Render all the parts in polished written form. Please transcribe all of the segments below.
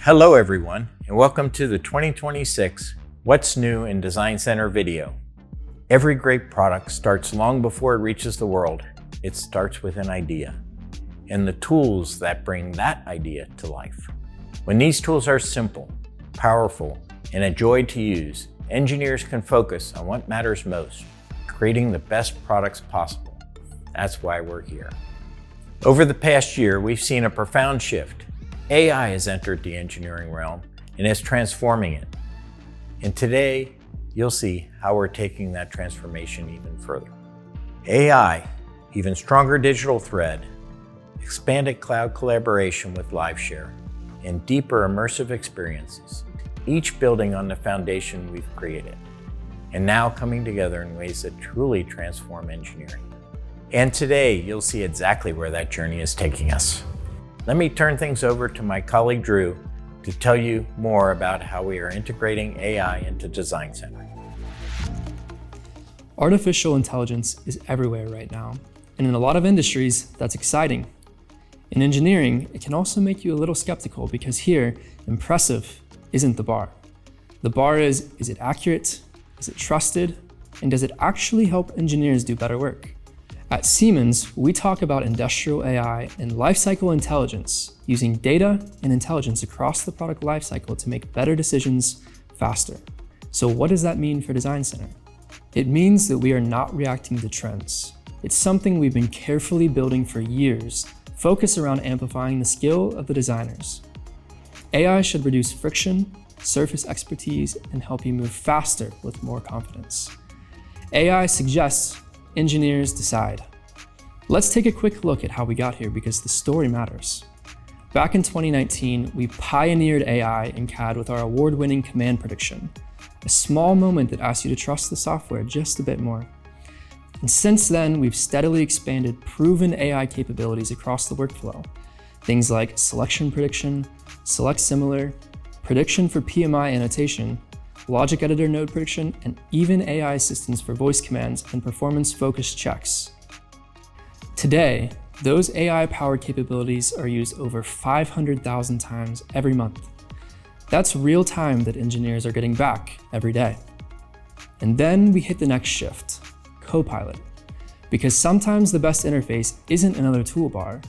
Hello everyone, and welcome to the 2026 What's New in Designcenter video. Every great product starts long before it reaches the world. It starts with an idea, and the tools that bring that idea to life. When these tools are simple, powerful, and a joy to use, engineers can focus on what matters most, creating the best products possible. That's why we're here. Over the past year, we've seen a profound shift. AI has entered the engineering realm and is transforming it. And today, you'll see how we're taking that transformation even further. AI, even stronger digital thread, expanded cloud collaboration with LiveShare, and deeper immersive experiences, each building on the foundation we've created, and now coming together in ways that truly transform engineering. And today, you'll see exactly where that journey is taking us. Let me turn things over to my colleague Drew to tell you more about how we are integrating AI into Designcenter. Artificial intelligence is everywhere right now, and in a lot of industries, that's exciting. In engineering, it can also make you a little skeptical because here, impressive isn't the bar. The bar is it accurate? Is it trusted? And does it actually help engineers do better work? At Siemens, we talk about industrial AI and lifecycle intelligence, using data and intelligence across the product lifecycle to make better decisions faster. So what does that mean for Designcenter? It means that we are not reacting to trends. It's something we've been carefully building for years, focused around amplifying the skill of the designers. AI should reduce friction, surface expertise, and help you move faster with more confidence. AI suggests, engineers decide. Let's take a quick look at how we got here because the story matters. Back in 2019, we pioneered AI in CAD with our award-winning command prediction, a small moment that asks you to trust the software just a bit more. And since then, we've steadily expanded proven AI capabilities across the workflow. Things like selection prediction, select similar, prediction for PMI annotation, logic editor node prediction, and even AI assistance for voice commands and performance-focused checks. Today, those AI-powered capabilities are used over 500,000 times every month. That's real time that engineers are getting back every day. And then we hit the next shift, Copilot. Because sometimes the best interface isn't another toolbar,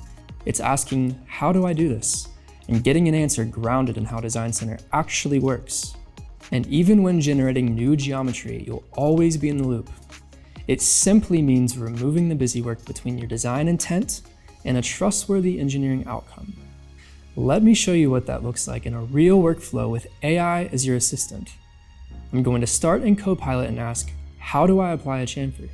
it's asking, how do I do this? And getting an answer grounded in how Designcenter actually works. And even when generating new geometry, you'll always be in the loop. It simply means removing the busy work between your design intent and a trustworthy engineering outcome. Let me show you what that looks like in a real workflow with AI as your assistant. I'm going to start in Copilot and ask, how do I apply a chamfer here?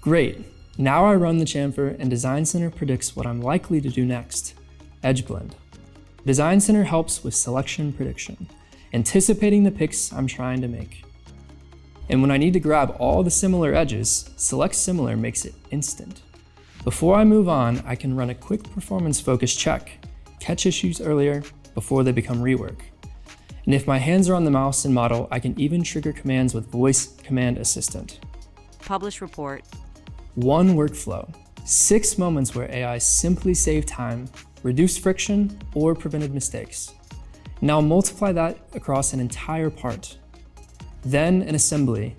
Great, now I run the chamfer and Designcenter predicts what I'm likely to do next, edge blend. Designcenter helps with selection prediction, anticipating the picks I'm trying to make. And when I need to grab all the similar edges, select similar makes it instant. Before I move on, I can run a quick performance-focused check, catch issues earlier before they become rework. And if my hands are on the mouse and model, I can even trigger commands with voice command assistant. Publish report. One workflow, 6 moments where AI simply saved time, reduced friction, or prevented mistakes. Now multiply that across an entire part, then an assembly,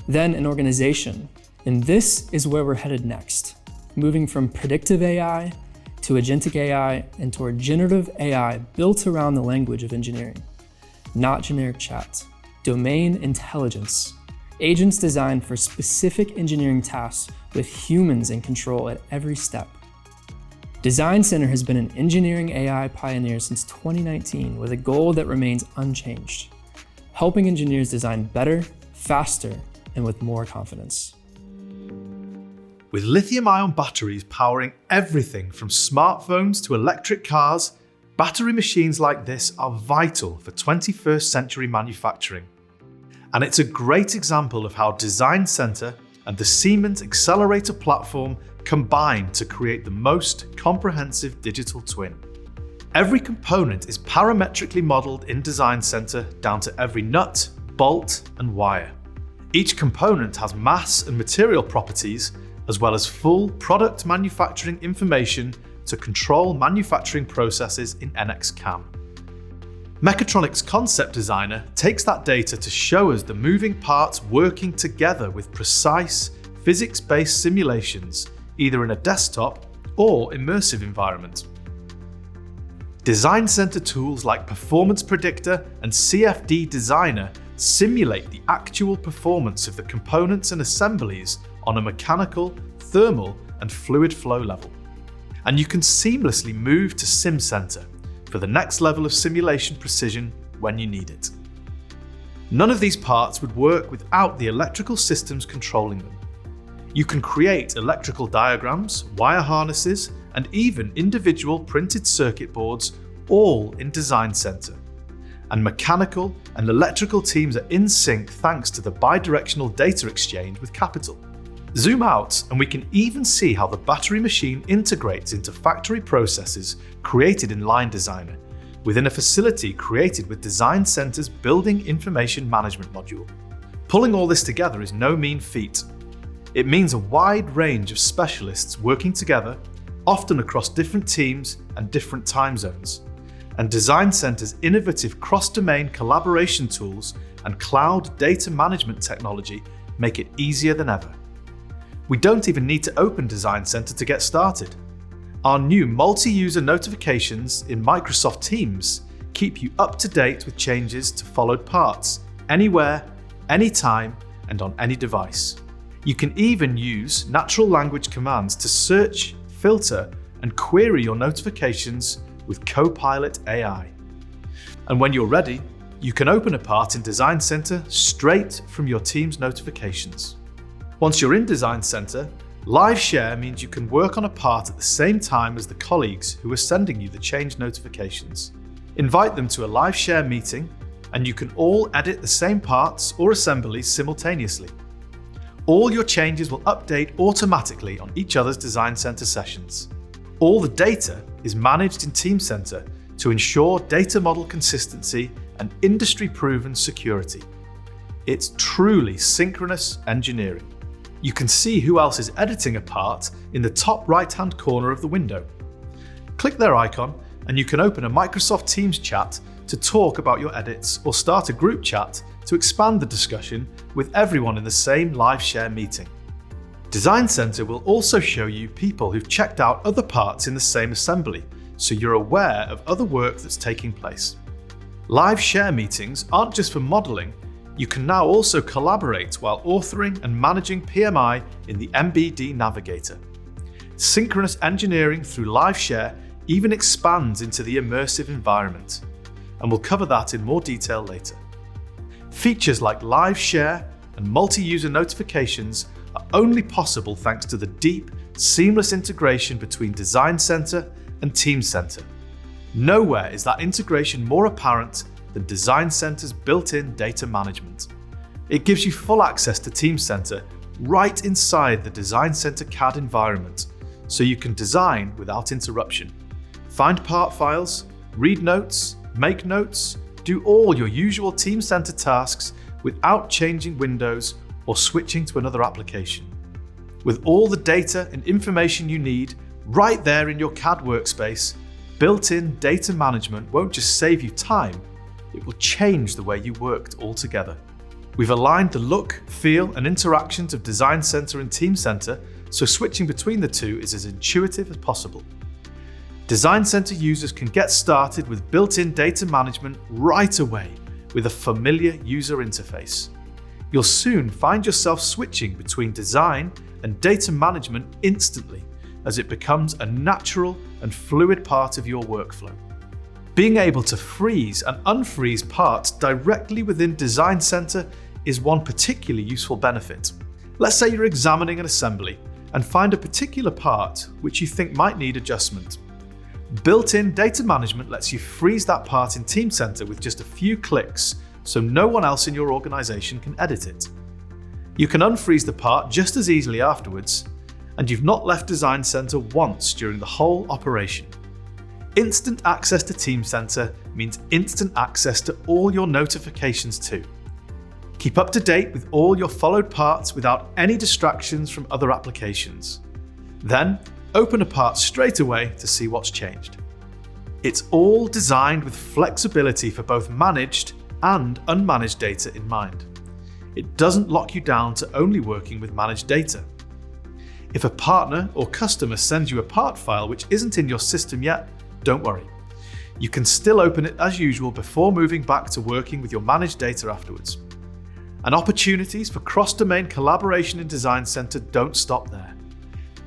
then an organization. And this is where we're headed next, moving from predictive AI to agentic AI and toward generative AI built around the language of engineering. Not generic chat, domain intelligence, agents designed for specific engineering tasks with humans in control at every step. Designcenter has been an engineering AI pioneer since 2019 with a goal that remains unchanged, helping engineers design better, faster, and with more confidence. With lithium-ion batteries powering everything from smartphones to electric cars, battery machines like this are vital for 21st century manufacturing. And it's a great example of how Designcenter and the Siemens Accelerator platform combine to create the most comprehensive digital twin. Every component is parametrically modeled in Designcenter down to every nut, bolt, and wire. Each component has mass and material properties, as well as full product manufacturing information to control manufacturing processes in NX CAM. Mechatronics Concept Designer takes that data to show us the moving parts working together with precise, physics-based simulations, either in a desktop or immersive environment. Designcenter tools like Performance Predictor and CFD Designer simulate the actual performance of the components and assemblies on a mechanical, thermal, and fluid flow level. And you can seamlessly move to SimCenter for the next level of simulation precision when you need it. None of these parts would work without the electrical systems controlling them. You can create electrical diagrams, wire harnesses, and even individual printed circuit boards, all in Designcenter. And mechanical and electrical teams are in sync thanks to the bidirectional data exchange with Capital. Zoom out and we can even see how the battery machine integrates into factory processes created in Line Designer within a facility created with Designcenter's Building Information Management module. Pulling all this together is no mean feat. It means a wide range of specialists working together, often across different teams and different time zones. And Designcenter's innovative cross-domain collaboration tools and cloud data management technology make it easier than ever. We don't even need to open Designcenter to get started. Our new multi-user notifications in Microsoft Teams keep you up to date with changes to followed parts, anywhere, anytime, and on any device. You can even use natural language commands to search, filter, and query your notifications with Copilot AI. And when you're ready, you can open a part in Designcenter straight from your team's notifications. Once you're in Designcenter, live share means you can work on a part at the same time as the colleagues who are sending you the change notifications. Invite them to a live share meeting, and you can all edit the same parts or assemblies simultaneously. All your changes will update automatically on each other's Designcenter sessions. All the data is managed in Teamcenter to ensure data model consistency and industry-proven security. It's truly synchronous engineering. You can see who else is editing a part in the top right-hand corner of the window. Click their icon and you can open a Microsoft Teams chat to talk about your edits or start a group chat to expand the discussion with everyone in the same live share meeting. Designcenter will also show you people who've checked out other parts in the same assembly, so you're aware of other work that's taking place. Live share meetings aren't just for modeling, you can now also collaborate while authoring and managing PMI in the MBD Navigator. Synchronous engineering through live share even expands into the immersive environment, and we'll cover that in more detail later. Features like live share and multi-user notifications are only possible thanks to the deep, seamless integration between Designcenter and Teamcenter. Nowhere is that integration more apparent than Designcenter's built-in data management. It gives you full access to Teamcenter right inside the Designcenter CAD environment, so you can design without interruption. Find part files, read notes, make notes, do all your usual Teamcenter tasks without changing windows or switching to another application. With all the data and information you need right there in your CAD workspace, built-in data management won't just save you time, it will change the way you worked altogether. We've aligned the look, feel, and interactions of Designcenter and Teamcenter, so switching between the two is as intuitive as possible. Designcenter users can get started with built-in data management right away with a familiar user interface. You'll soon find yourself switching between design and data management instantly as it becomes a natural and fluid part of your workflow. Being able to freeze and unfreeze parts directly within Designcenter is one particularly useful benefit. Let's say you're examining an assembly and find a particular part which you think might need adjustment. Built-in data management lets you freeze that part in Teamcenter with just a few clicks, so no one else in your organization can edit it. You can unfreeze the part just as easily afterwards, and you've not left Designcenter once during the whole operation. Instant access to Teamcenter means instant access to all your notifications too. Keep up to date with all your followed parts without any distractions from other applications. Then, open a part straight away to see what's changed. It's all designed with flexibility for both managed and unmanaged data in mind. It doesn't lock you down to only working with managed data. If a partner or customer sends you a part file which isn't in your system yet, don't worry. You can still open it as usual before moving back to working with your managed data afterwards. And opportunities for cross-domain collaboration in Designcenter don't stop there.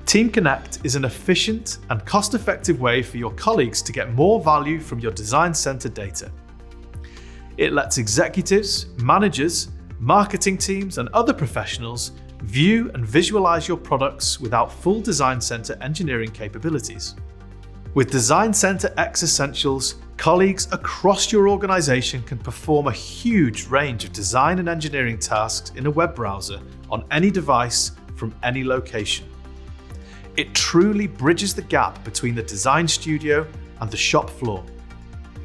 Team Connect is an efficient and cost-effective way for your colleagues to get more value from your Designcenter data. It lets executives, managers, marketing teams, and other professionals view and visualize your products without full Designcenter engineering capabilities. With Designcenter X Essentials, colleagues across your organization can perform a huge range of design and engineering tasks in a web browser on any device from any location. It truly bridges the gap between the design studio and the shop floor.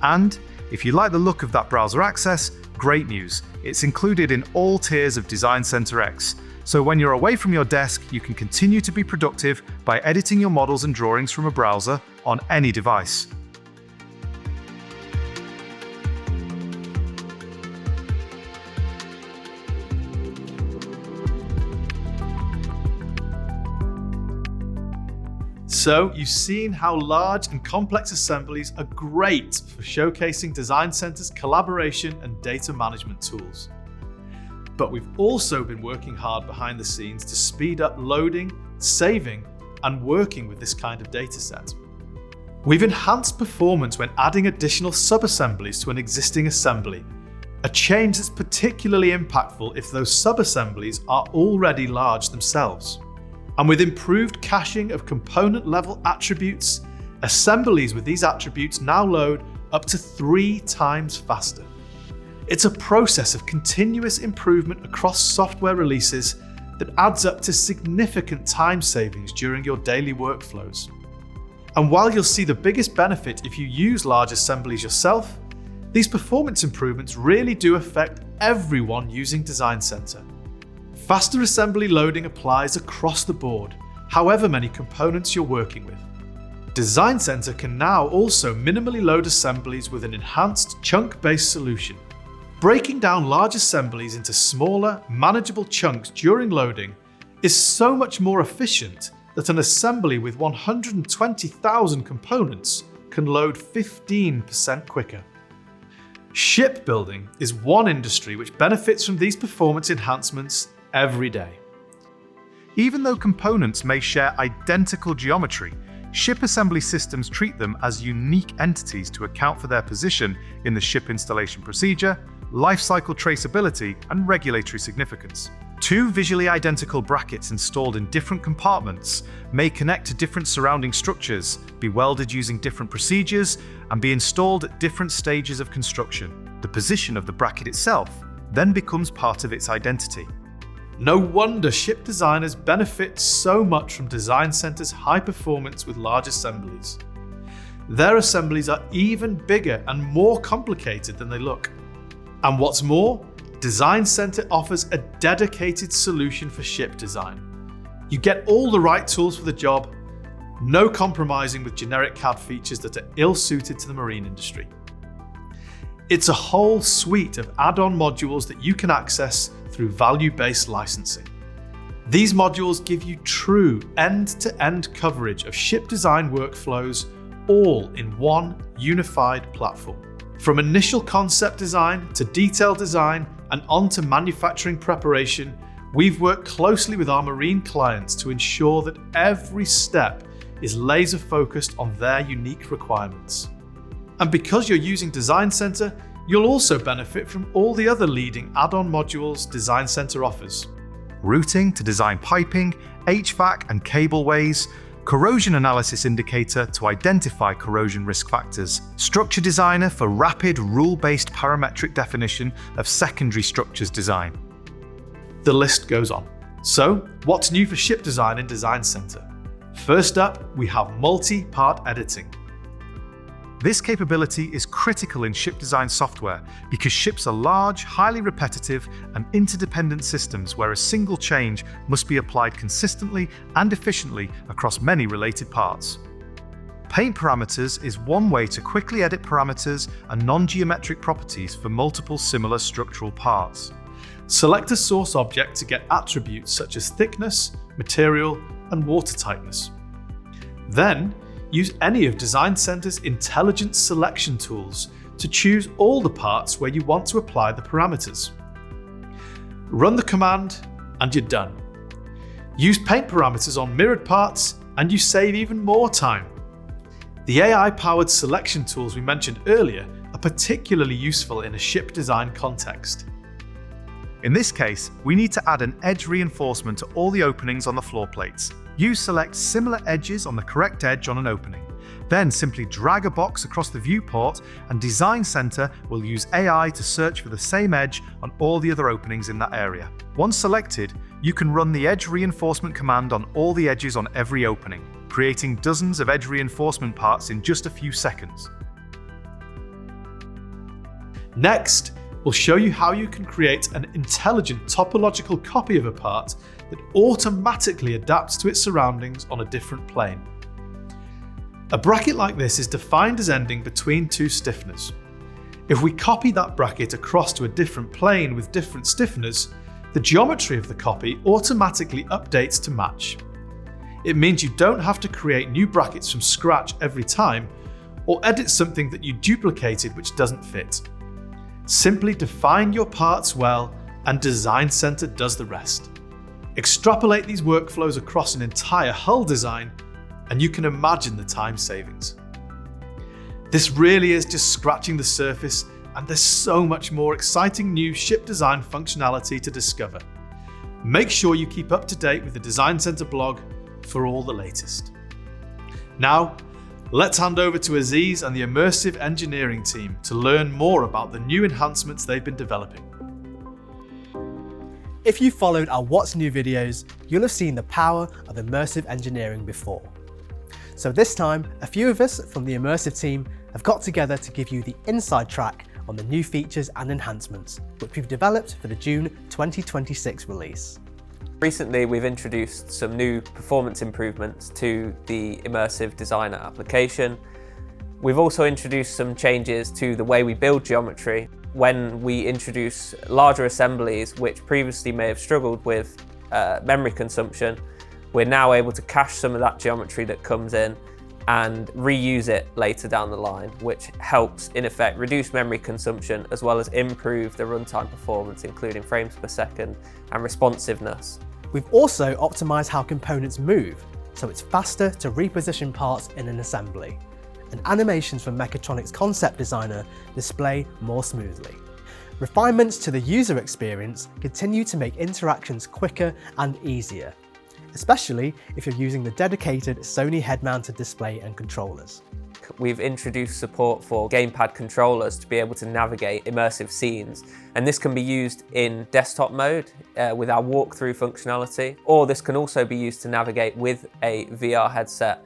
And if you like the look of that browser access, great news. It's included in all tiers of Designcenter X. So when you're away from your desk, you can continue to be productive by editing your models and drawings from a browser on any device. So you've seen how large and complex assemblies are great for showcasing Designcenter's collaboration and data management tools. But we've also been working hard behind the scenes to speed up loading, saving, and working with this kind of data set. We've enhanced performance when adding additional sub-assemblies to an existing assembly, a change that's particularly impactful if those sub-assemblies are already large themselves. And with improved caching of component-level attributes, assemblies with these attributes now load up to 3 times faster. It's a process of continuous improvement across software releases that adds up to significant time savings during your daily workflows. And while you'll see the biggest benefit if you use large assemblies yourself, these performance improvements really do affect everyone using Designcenter. Faster assembly loading applies across the board, however many components you're working with. Designcenter can now also minimally load assemblies with an enhanced chunk-based solution. Breaking down large assemblies into smaller, manageable chunks during loading is so much more efficient that an assembly with 120,000 components can load 15% quicker. Shipbuilding is one industry which benefits from these performance enhancements every day. Even though components may share identical geometry, ship assembly systems treat them as unique entities to account for their position in the ship installation procedure, lifecycle traceability, and regulatory significance. 2 visually identical brackets installed in different compartments may connect to different surrounding structures, be welded using different procedures, and be installed at different stages of construction. The position of the bracket itself then becomes part of its identity. No wonder ship designers benefit so much from Designcenter's high performance with large assemblies. Their assemblies are even bigger and more complicated than they look. And what's more, Designcenter offers a dedicated solution for ship design. You get all the right tools for the job, no compromising with generic CAD features that are ill-suited to the marine industry. It's a whole suite of add-on modules that you can access through value-based licensing. These modules give you true end-to-end coverage of ship design workflows, all in one unified platform. From initial concept design to detailed design and on to manufacturing preparation, we've worked closely with our marine clients to ensure that every step is laser-focused on their unique requirements. And because you're using Designcenter, you'll also benefit from all the other leading add-on modules Designcenter offers. Routing to design piping, HVAC and cableways, corrosion analysis indicator to identify corrosion risk factors, structure designer for rapid rule-based parametric definition of secondary structures design. The list goes on. So, what's new for ship design in Designcenter? First up, we have multi-part editing. This capability is critical in ship design software because ships are large, highly repetitive, and interdependent systems where a single change must be applied consistently and efficiently across many related parts. Paint parameters is one way to quickly edit parameters and non-geometric properties for multiple similar structural parts. Select a source object to get attributes such as thickness, material, and water tightness. Then, use any of Designcenter's intelligent selection tools to choose all the parts where you want to apply the parameters. Run the command, and you're done. Use paint parameters on mirrored parts, and you save even more time. The AI-powered selection tools we mentioned earlier are particularly useful in a ship design context. In this case, we need to add an edge reinforcement to all the openings on the floor plates. You select similar edges on the correct edge on an opening. Then simply drag a box across the viewport and Designcenter will use AI to search for the same edge on all the other openings in that area. Once selected, you can run the edge reinforcement command on all the edges on every opening, creating dozens of edge reinforcement parts in just a few seconds. Next, we'll show you how you can create an intelligent topological copy of a part that automatically adapts to its surroundings on a different plane. A bracket like this is defined as ending between two stiffeners. If we copy that bracket across to a different plane with different stiffeners, the geometry of the copy automatically updates to match. It means you don't have to create new brackets from scratch every time or edit something that you duplicated which doesn't fit. Simply define your parts well, and Designcenter does the rest. Extrapolate these workflows across an entire hull design, and you can imagine the time savings. This really is just scratching the surface, and there's so much more exciting new ship design functionality to discover. Make sure you keep up to date with the Designcenter blog for all the latest. Now, let's hand over to Aziz and the Immersive Engineering team to learn more about the new enhancements they've been developing. If you followed our What's New videos, you'll have seen the power of immersive engineering before. So this time, a few of us from the Immersive team have got together to give you the inside track on the new features and enhancements, which we've developed for the June 2026 release. Recently, we've introduced some new performance improvements to the Immersive Designer application. We've also introduced some changes to the way we build geometry. When we introduce larger assemblies, which previously may have struggled with memory consumption, we're now able to cache some of that geometry that comes in and reuse it later down the line, which helps, in effect, reduce memory consumption as well as improve the runtime performance, including frames per second and responsiveness. We've also optimized how components move, so it's faster to reposition parts in an assembly, and animations from Mechatronic's Concept Designer display more smoothly. Refinements to the user experience continue to make interactions quicker and easier, especially if you're using the dedicated Sony head-mounted display and controllers. We've introduced support for gamepad controllers to be able to navigate immersive scenes, and this can be used in desktop mode with our walkthrough functionality, or this can also be used to navigate with a VR headset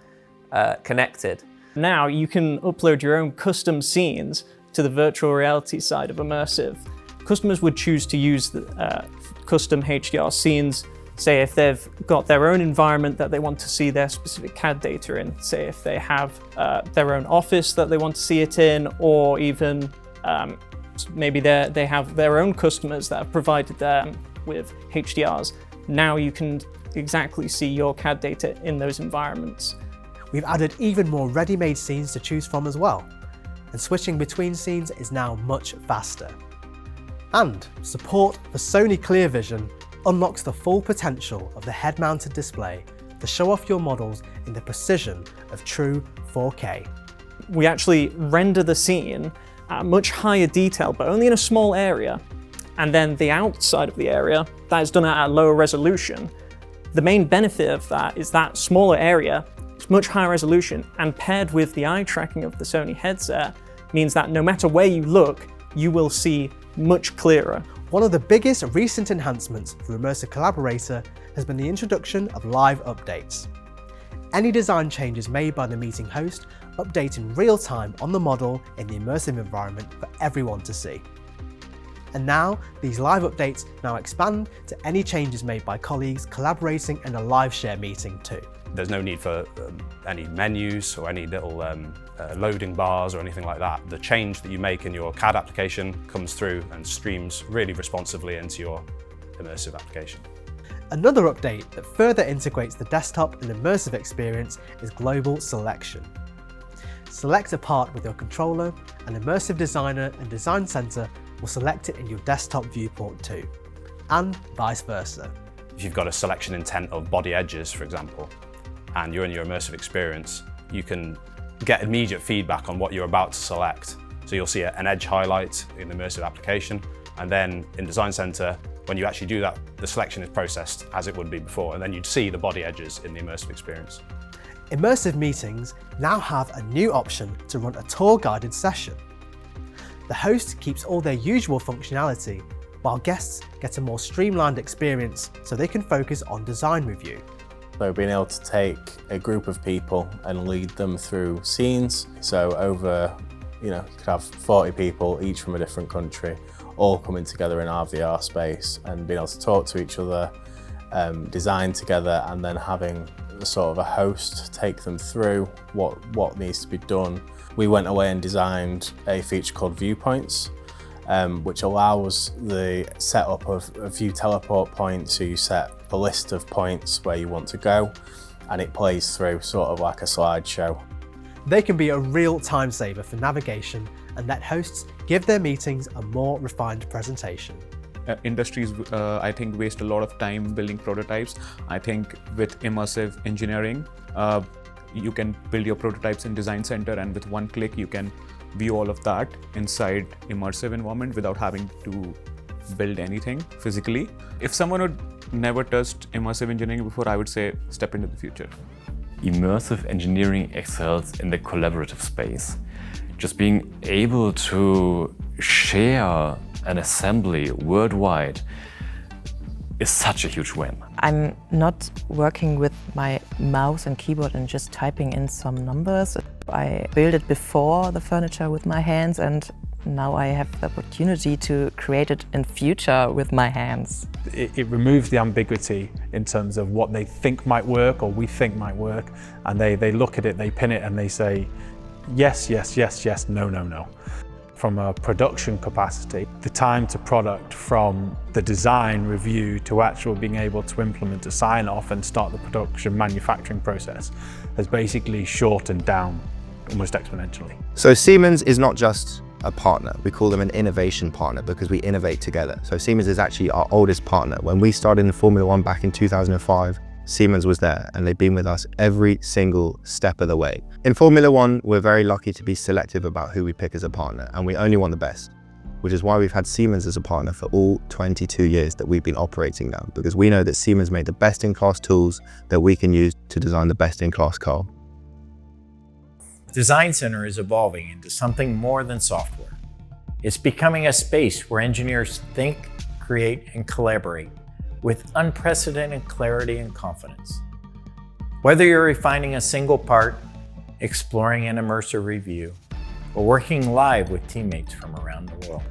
connected. Now you can upload your own custom scenes to the virtual reality side of Immersive. Customers would choose to use the custom HDR scenes, say if they've got their own environment that they want to see their specific CAD data in, say if they have their own office that they want to see it in, or even maybe they have their own customers that have provided them with HDRs. Now you can exactly see your CAD data in those environments. We've added even more ready-made scenes to choose from as well, and switching between scenes is now much faster. And support for Sony Clear Vision unlocks the full potential of the head-mounted display to show off your models in the precision of true 4K. We actually render the scene at much higher detail, but only in a small area. And then the outside of the area, that is done at a lower resolution. The main benefit of that is that smaller area is much higher resolution, and paired with the eye tracking of the Sony headset means that no matter where you look, you will see much clearer. One of the biggest recent enhancements for Immersive Collaborator has been the introduction of live updates. any design changes made by the meeting host update in real time on the model in the immersive environment for everyone to see. And now, these live updates now expand to any changes made by colleagues collaborating in a live share meeting too. There's no need for any menus or any little loading bars or anything like that. The change that you make in your CAD application comes through and streams really responsively into your immersive application. Another update that further integrates the desktop and immersive experience is global selection. Select a part with your controller, and Immersive Designer and Designcenter will select it in your desktop viewport too, and vice versa. If you've got a selection intent of body edges, for example, and you're in your immersive experience, you can get immediate feedback on what you're about to select. So you'll see an edge highlight in the immersive application, and then in Designcenter, when you actually do that, the selection is processed as it would be before, and then you'd see the body edges in the immersive experience. Immersive meetings now have a new option to run a tour-guided session. The host keeps all their usual functionality, while guests get a more streamlined experience so they can focus on design review. So being able to take a group of people and lead them through scenes, so over, you could have 40 people, each from a different country, all coming together in our VR space and being able to talk to each other, design together, and then having sort of a host take them through what needs to be done. We went away and designed a feature called Viewpoints, which allows the setup of a few teleport points. So you set a list of points where you want to go, and it plays through sort of like a slideshow. They can be a real time saver for navigation and let hosts give their meetings a more refined presentation. Industries, I think, waste a lot of time building prototypes. I think with immersive engineering, you can build your prototypes in Designcenter, and with one click, you can view all of that inside immersive environment without having to build anything physically. If someone had never touched immersive engineering before, I would say step into the future. Immersive engineering excels in the collaborative space. Just being able to share an assembly worldwide is such a huge win. I'm not working with my mouse and keyboard and just typing in some numbers. I built it before the furniture with my hands, and now I have the opportunity to create it in future with my hands. It removes the ambiguity in terms of what they think might work or we think might work, and they look at it, they pin it, and they say yes, yes, yes, yes, no, no, no. From a production capacity, the time to product from the design review to actual being able to implement a sign-off and start the production manufacturing process has basically shortened down almost exponentially. So Siemens is not just a partner, we call them an innovation partner because we innovate together. So Siemens is actually our oldest partner. When we started in Formula One back in 2005, Siemens was there, and they've been with us every single step of the way. In Formula One, we're very lucky to be selective about who we pick as a partner, and we only want the best, which is why we've had Siemens as a partner for all 22 years that we've been operating now, because we know that Siemens made the best-in-class tools that we can use to design the best-in-class car. Designcenter is evolving into something more than software. It's becoming a space where engineers think, create, and collaborate with unprecedented clarity and confidence. Whether you're refining a single part, exploring an immersive review, or working live with teammates from around the world,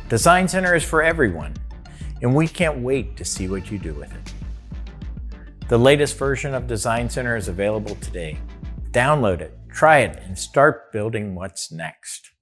Designcenter is for everyone, and we can't wait to see what you do with it. The latest version of Designcenter is available today. Download it, try it, and start building what's next.